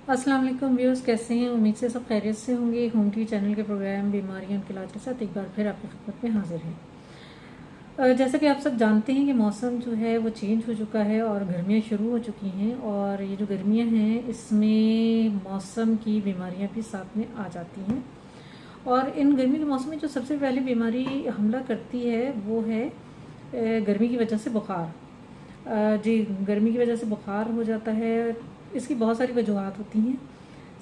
अस्सलाम वालेकुम व्यूअर्स, कैसे हैं? उम्मीद से सब खैरियत से होंगे। होम टी चैनल के प्रोग्राम बीमारियों के इलाज के साथ एक बार फिर आपकी खिदमत में हाजिर हैं। जैसा कि आप सब जानते हैं कि मौसम जो है वो चेंज हो चुका है और गर्मियाँ शुरू हो चुकी हैं, और ये जो गर्मियाँ हैं इसमें मौसम की बीमारियाँ भी साथ में आ जाती हैं। और इन गर्मी के मौसम में जो सबसे पहले बीमारी हमला करती है वो है गर्मी की वजह से बुखार। जी, गर्मी की वजह से बुखार हो जाता है। इसकी बहुत सारी वजूहत होती हैं।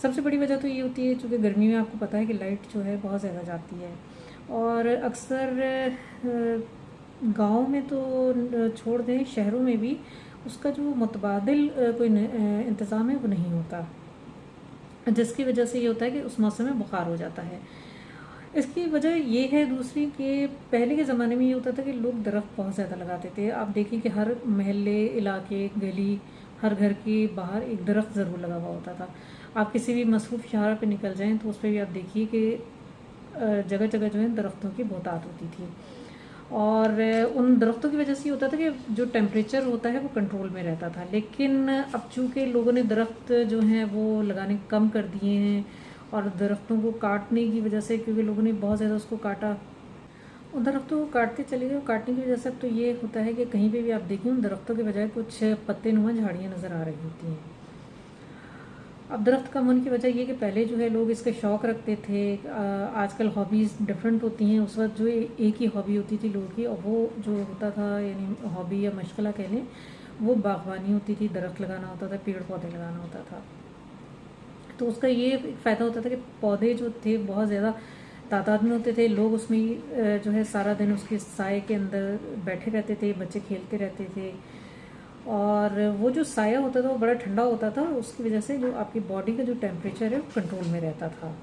सबसे बड़ी वजह तो ये होती है, चूँकि गर्मी में आपको पता है कि लाइट जो है बहुत ज़्यादा जाती है, और अक्सर गांव में तो छोड़ दें, शहरों में भी उसका जो मुतबादिल कोई इंतज़ाम है वो नहीं होता, जिसकी वजह से ये होता है कि उस मौसम में बुखार हो जाता है। इसकी वजह ये है दूसरी कि पहले के ज़माने में ये होता था कि लोग दरख्त बहुत ज़्यादा लगाते थे। आप देखिए कि हर महल्ले, इलाके, गली, हर घर के बाहर एक दरख्त ज़रूर लगा हुआ होता था। आप किसी भी मसरूफ़ शहर पे निकल जाएं तो उस पर भी आप देखिए कि जगह जगह जो है दरख्तों की बहुतात होती थी। और उन दरख्तों की वजह से ये होता था कि जो टेम्परेचर होता है वो कंट्रोल में रहता था। लेकिन अब चूँकि लोगों ने दरख्त जो हैं वो लगाने कम कर दिए हैं, और दरख्तों को काटने की वजह से, क्योंकि लोगों ने बहुत ज़्यादा उसको काटा, उन दरख्तों को काटते चले गए। काटने की वजह से अब तो ये होता है कि कहीं पे भी आप देखें उन दरख्तों के बजाय कुछ पत्ते नुमा झाड़ियाँ नज़र आ रही होती हैं। अब दरख्त कम होने की वजह ये कि पहले जो है लोग इसके शौक़ रखते थे। आजकल हॉबीज़ डिफरेंट होती हैं। उस वक्त जो एक ही हॉबी होती थी लोगों की, और वो जो होता था, यानी हॉबी या मशगला कह लें, वो बागवानी होती थी, दरख्त लगाना होता था, पेड़ पौधे लगाना होता था। तो उसका ये फ़ायदा होता था कि पौधे जो थे बहुत ज़्यादा तादाद में होते थे। लोग उसमें जो है सारा दिन उसके साए के अंदर बैठे रहते थे, बच्चे खेलते रहते थे, और वो जो साया होता था वो बड़ा ठंडा होता था। उसकी वजह से जो आपकी बॉडी का जो टेम्परेचर है वो कंट्रोल में रहता था।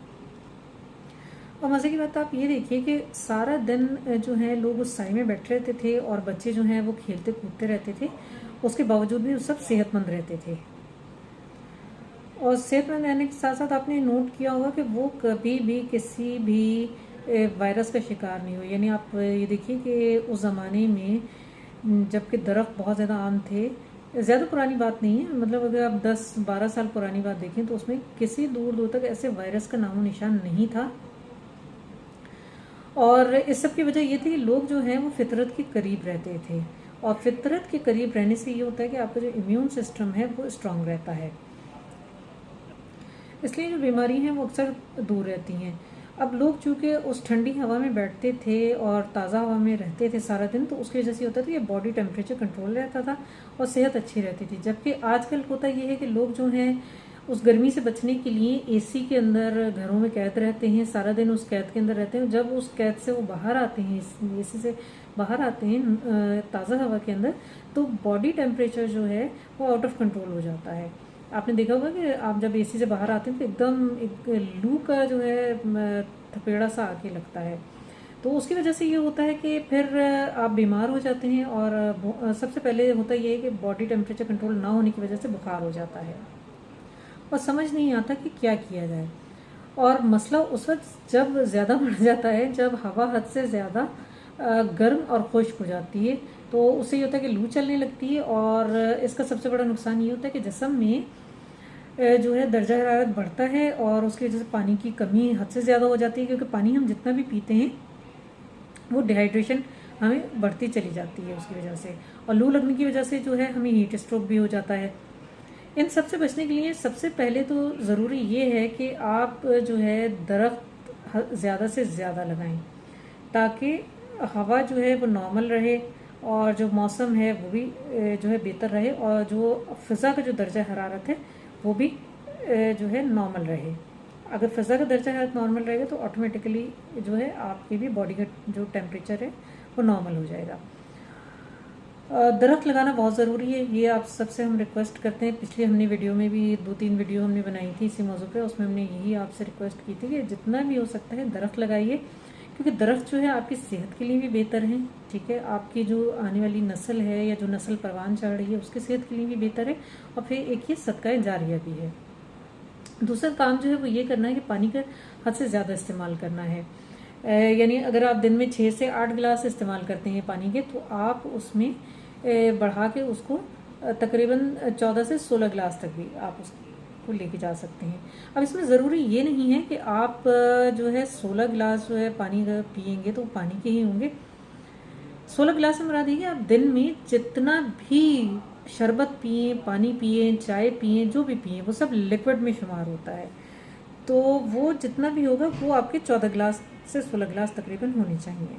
और मज़े की बात आप ये देखिए कि सारा दिन जो है लोग उस साए में बैठे रहते थे, और बच्चे जो हैं वो खेलते कूदते रहते थे। उसके बावजूद भी वो सब सेहतमंद रहते थे। और सेहतमंद रहने के साथ साथ आपने नोट किया होगा कि वो कभी भी किसी भी वायरस का शिकार नहीं हुए। यानी आप ये देखिए कि उस ज़माने में जबकि दरख्त बहुत ज़्यादा आम थे, ज़्यादा पुरानी बात नहीं है, मतलब अगर आप 10-12 साल पुरानी बात देखें तो उसमें किसी दूर दूर तक ऐसे वायरस का नामो निशान नहीं था। और इस सब की वजह ये थी कि लोग जो हैं वो फितरत के करीब रहते थे, और फितरत के करीब रहने से ये होता है कि आपका जो इम्यून सिस्टम है वो स्ट्रांग रहता है, इसलिए जो बीमारी हैं वो अक्सर दूर रहती हैं। अब लोग चूँकि उस ठंडी हवा में बैठते थे और ताज़ा हवा में रहते थे सारा दिन, तो उसकी वजह से होता था कि बॉडी टेम्परेचर कंट्रोल रहता था और सेहत अच्छी रहती थी। जबकि आजकल होता ये है कि लोग जो हैं उस गर्मी से बचने के लिए एसी के अंदर घरों में कैद रहते हैं, सारा दिन उस कैद के अंदर रहते हैं। जब उस कैद से वो बाहर आते हैं, एसी से बाहर आते हैं ताज़ा हवा के अंदर, तो बॉडी टेम्परेचर जो है वो आउट ऑफ कंट्रोल हो जाता है। आपने देखा होगा कि आप जब एसी से बाहर आते हैं तो एकदम एक लू का जो है थपेड़ा सा आके लगता है। तो उसकी वजह से ये होता है कि फिर आप बीमार हो जाते हैं, और सबसे पहले होता ये है कि बॉडी टेम्परेचर कंट्रोल ना होने की वजह से बुखार हो जाता है, और समझ नहीं आता कि क्या किया जाए। और मसला उस वक्त जब ज़्यादा बढ़ जाता है जब हवा हद से ज़्यादा गर्म और खुश्क हो जाती है, तो उससे ये होता है कि लू चलने लगती है। और इसका सबसे बड़ा नुकसान ये होता है कि जिस्म में जो है दर्जा हरारत बढ़ता है, और उसकी वजह से पानी की कमी हद से ज़्यादा हो जाती है, क्योंकि पानी हम जितना भी पीते हैं वो डिहाइड्रेशन हमें बढ़ती चली जाती है उसकी वजह से। और लू लगने की वजह से जो है हमें हीट स्ट्रोक भी हो जाता है। इन सब से बचने के लिए सबसे पहले तो ज़रूरी ये है कि आप जो है दरख्त ज़्यादा से ज़्यादा लगाएं, ताकि हवा जो है वो नॉर्मल रहे, और जो मौसम है वो भी जो है बेहतर रहे, और जो फ़िज़ा का जो दर्जा हरारत है वो भी जो है नॉर्मल रहे। अगर फ़िज़ा का दर्जा हरारत नॉर्मल रहेगा तो ऑटोमेटिकली जो है आपकी भी बॉडी का जो टेम्परेचर है वो नॉर्मल हो जाएगा। दरख्त लगाना बहुत ज़रूरी है, ये आप सबसे हम रिक्वेस्ट करते हैं। पिछली हमने वीडियो में भी 2-3 वीडियो हमने बनाई थी इसी मौजू पे, उसमें हमने यही आपसे रिक्वेस्ट की थी कि जितना भी हो सकता है दरख्त लगाइए, क्योंकि दरख्त जो है आपकी सेहत के लिए भी बेहतर है। ठीक है, आपकी जो आने वाली नस्ल है या जो नस्ल परवान चढ़ रही है उसकी सेहत के लिए भी बेहतर है, और फिर एक ये सदका जारिया भी है। दूसरा काम जो है वो ये करना है कि पानी का हद से ज़्यादा इस्तेमाल करना है। यानी अगर आप दिन में 6 से 8 गिलास इस्तेमाल करते हैं पानी के, तो आप उसमें बढ़ा के उसको तकरीबन 14 से 16 गिलास तक भी आप को लेके जा सकते हैं। अब इसमें ज़रूरी ये नहीं है कि आप जो है 16 गिलास जो है पानी अगर पियेंगे तो पानी के ही होंगे। 16 गिलास में मुराद है कि आप दिन में जितना भी शरबत पिए, पानी पिए, चाय पिए, जो भी पिए, वो सब लिक्विड में शुमार होता है। तो वो जितना भी होगा वो आपके 14 गिलास से 16 गिलास तकरीबन होने चाहिए।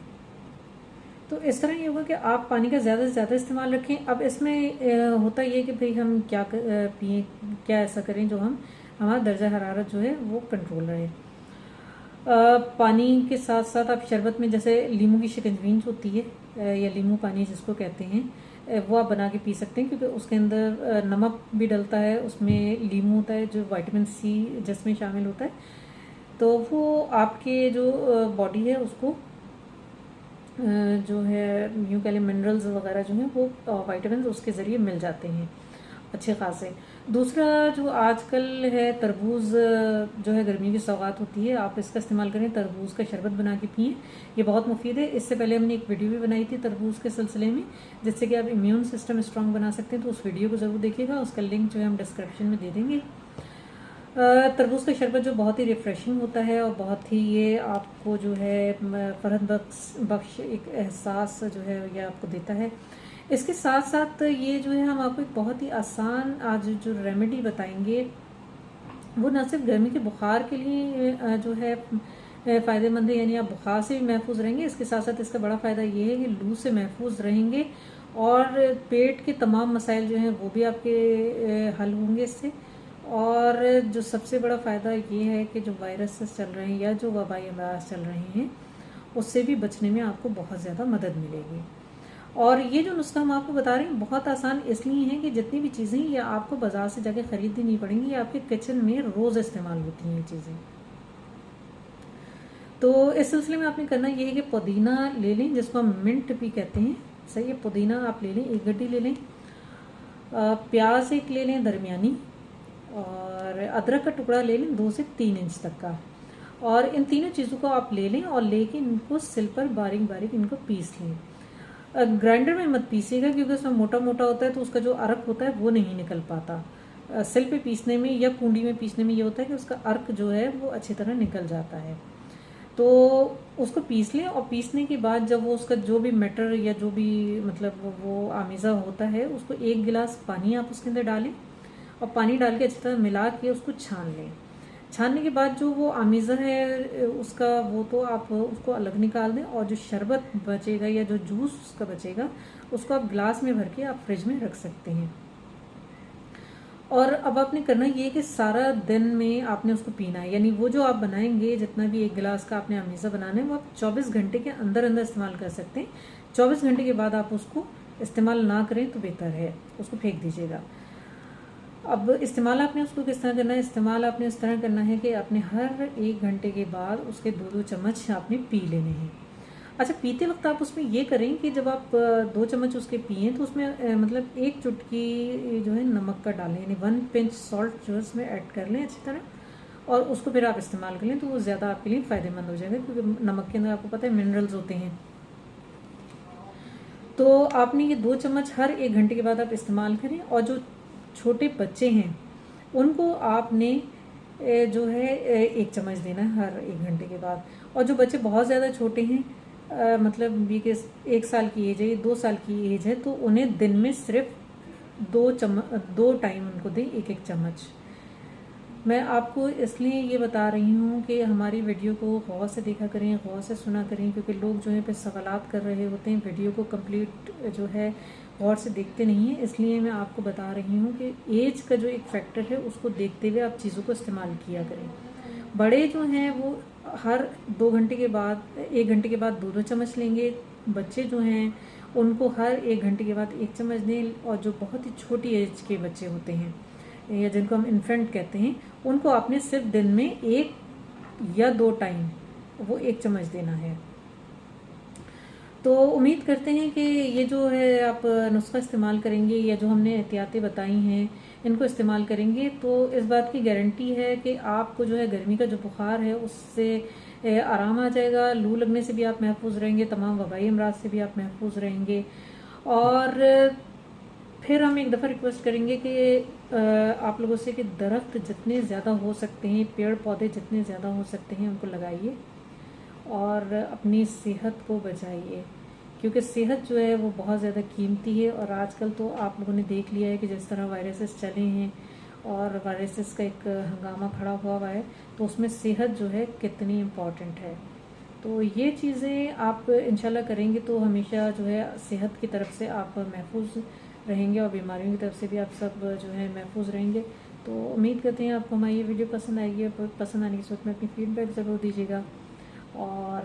तो इस तरह ये होगा कि आप पानी का ज़्यादा से ज़्यादा इस्तेमाल रखें। अब इसमें होता ये कि भाई हम क्या पिए, क्या ऐसा करें जो हमारा दर्जा हरारत जो है वो कंट्रोल रहे। पानी के साथ साथ आप शरबत में जैसे लीमू की शिकंजवीन होती है या लीमू पानी जिसको कहते हैं, वो आप बना के पी सकते हैं, क्योंकि उसके अंदर नमक भी डलता है, उसमें लीमू होता है जो विटामिन सी जिसमें शामिल होता है। तो वो आपके जो बॉडी है उसको जो है यूँ कह लें मिनरल्स वगैरह जो हैं वो विटामिन उसके ज़रिए मिल जाते हैं अच्छे खासे। दूसरा जो आजकल है तरबूज जो है गर्मी की सौगात होती है, आप इसका इस्तेमाल करें, तरबूज का शरबत बना के पिएँ, ये बहुत मुफीद है। इससे पहले हमने एक वीडियो भी बनाई थी तरबूज के सिलसिले में, जिससे कि आप इम्यून सिस्टम स्ट्रांग बना सकते हैं, तो उस वीडियो को ज़रूर देखिएगा, उसका लिंक जो है हम डिस्क्रिप्शन में दे देंगे। तरबूज का शरबत जो बहुत ही रिफ़्रेशिंग होता है और बहुत ही ये आपको जो है फ़रहत बख्श एक एहसास जो है ये आपको देता है। इसके साथ साथ ये जो है हम आपको एक बहुत ही आसान आज जो रेमेडी बताएंगे, वो न सिर्फ गर्मी के बुखार के लिए जो है फ़ायदेमंद है, यानी आप बुखार से भी महफूज रहेंगे, इसके साथ साथ इसका बड़ा फ़ायदा ये है कि लू से महफूज रहेंगे और पेट के तमाम मसाइल जो हैं वो भी आपके हल होंगे इससे। और जो सबसे बड़ा फ़ायदा ये है कि जो वायरसेस चल रहे हैं या जो वबाई अमराज चल रहे हैं उससे भी बचने में आपको बहुत ज़्यादा मदद मिलेगी। और ये जो नुस्खा हम आपको बता रहे हैं बहुत आसान इसलिए है कि जितनी भी चीज़ें ये आपको बाज़ार से जाके ख़रीदनी नहीं पड़ेंगी, ये आपके किचन में रोज़ इस्तेमाल होती हैं ये चीज़ें। तो इस सिलसिले में आपने करना ये है कि पुदीना ले लें, जिसको हम मिंट भी कहते हैं, सही है, पुदीना आप ले लें, 1 गड्डी ले लें, प्याज एक ले लें दरमियानी, और अदरक का टुकड़ा ले लें 2 से 3 इंच तक का। और इन तीनों चीज़ों को आप ले लें और लेके इनको सिल पर बारीक बारीक इनको पीस लें। ग्राइंडर में मत पीसिएगा क्योंकि उसमें मोटा मोटा होता है, तो उसका जो अर्क होता है वो नहीं निकल पाता। सिल पे पीसने में या कूंडी में पीसने में ये होता है कि उसका अर्क जो है वो अच्छी तरह निकल जाता है। तो उसको पीस लें और पीसने के बाद जब वो उसका जो भी मैटर या जो भी मतलब वो आमेज़ा होता है, उसको 1 गिलास पानी आप उसके अंदर डालें और पानी डाल के अच्छी तरह मिला के उसको छान लें। छानने के बाद जो वो आमेज़ा है उसका वो तो आप उसको अलग निकाल दें, और जो शरबत बचेगा या जो जूस उसका बचेगा उसको आप गिलास में भर के आप फ्रिज में रख सकते हैं। और अब आपने करना ये है कि सारा दिन में आपने उसको पीना है, यानी वो जो आप बनाएंगे जितना भी 1 गिलास का आपने अमीज़ा बनाना है वो आप 24 घंटे के अंदर अंदर इस्तेमाल कर सकते हैं। 24 घंटे के बाद आप उसको इस्तेमाल ना करें तो बेहतर है, उसको फेंक दीजिएगा। अब इस्तेमाल आपने उसको किस तरह करना है, इस्तेमाल आपने इस तरह करना है कि आपने हर 1 घंटे के बाद उसके 2-2 चम्मच आपने पी लेने हैं। अच्छा, पीते वक्त आप उसमें ये करें कि जब आप 2 चम्मच उसके पिएँ तो उसमें मतलब 1 चुटकी जो है नमक का डालें, यानी 1 पिंच सॉल्ट जो है उसमें ऐड कर लें अच्छी तरह, और उसको फिर आप इस्तेमाल कर लें तो वो ज़्यादा आपके लिए फ़ायदेमंद हो जाएगा, क्योंकि नमक के अंदर आपको पता है मिनरल्स होते हैं। तो आपने ये 2 चम्मच हर 1 घंटे के बाद आप इस्तेमाल करें। और जो छोटे बच्चे हैं उनको आपने जो है 1 चम्मच देना है हर 1 घंटे के बाद। और जो बच्चे बहुत ज़्यादा छोटे हैं मतलब ये कि 1 साल की एज है, 2 साल की एज है, तो उन्हें दिन में सिर्फ 2 टाइम उनको दें 1-1 चम्मच। मैं आपको इसलिए ये बता रही हूँ कि हमारी वीडियो को गौर से देखा करें, गौर से सुना करें, क्योंकि लोग जो है पे सवालात कर रहे होते हैं, वीडियो को कंप्लीट जो है गौर से देखते नहीं हैं। इसलिए मैं आपको बता रही हूँ कि एज का जो एक फैक्टर है उसको देखते हुए आप चीज़ों को इस्तेमाल किया करें। बड़े जो हैं वो हर 2 घंटे के बाद 1 घंटे के बाद 2-2 चम्मच लेंगे, बच्चे जो हैं उनको हर 1 घंटे के बाद 1 चम्मच दें। और जो बहुत ही छोटी एज के बच्चे होते हैं या जिनको हम इन्फेंट कहते हैं, उनको आपने सिर्फ दिन में 1 या 2 टाइम वो 1 चम्मच देना है। तो उम्मीद करते हैं कि ये जो है आप नुस्खा इस्तेमाल करेंगे या जो हमने एहतियातें बताई हैं इनको इस्तेमाल करेंगे तो इस बात की गारंटी है कि आपको जो है गर्मी का जो बुखार है उससे आराम आ जाएगा, लू लगने से भी आप महफूज रहेंगे, तमाम वबाई अमराज से भी आप महफूज रहेंगे। और फिर हम एक दफ़ा रिक्वेस्ट करेंगे कि आप लोगों से कि दरख्त जितने ज़्यादा हो सकते हैं, पेड़ पौधे जितने ज़्यादा हो सकते हैं उनको लगाइए और अपनी सेहत को बचाइए, क्योंकि सेहत जो है वो बहुत ज़्यादा कीमती है। और आजकल तो आप लोगों ने देख लिया है कि जिस तरह वायरसेस चले हैं और वायरसेस का एक हंगामा खड़ा हुआ है, तो उसमें सेहत जो है कितनी इम्पॉर्टेंट है। तो ये चीज़ें आप इंशाल्लाह करेंगे तो हमेशा जो है सेहत की तरफ से आप महफूज रहेंगे और बीमारियों की तरफ से भी आप सब जो है महफूज रहेंगे। तो उम्मीद करते हैं आपको हमारी ये वीडियो पसंद आएगी और पसंद आने के साथ में अपनी फ़ीडबैक ज़रूर दीजिएगा। और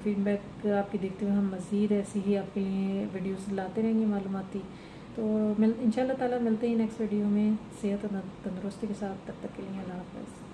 फीडबैक आपकी देखते हुए हम मज़ीद ऐसी ही आपके लिए वीडियोस लाते रहेंगे मालूमाती। तो इंशाल्लाह ताला मिलते हैं नेक्स्ट वीडियो में सेहत और तंदुरुस्ती के साथ। तब तक के लिए अल्लाह हाफ़िज़।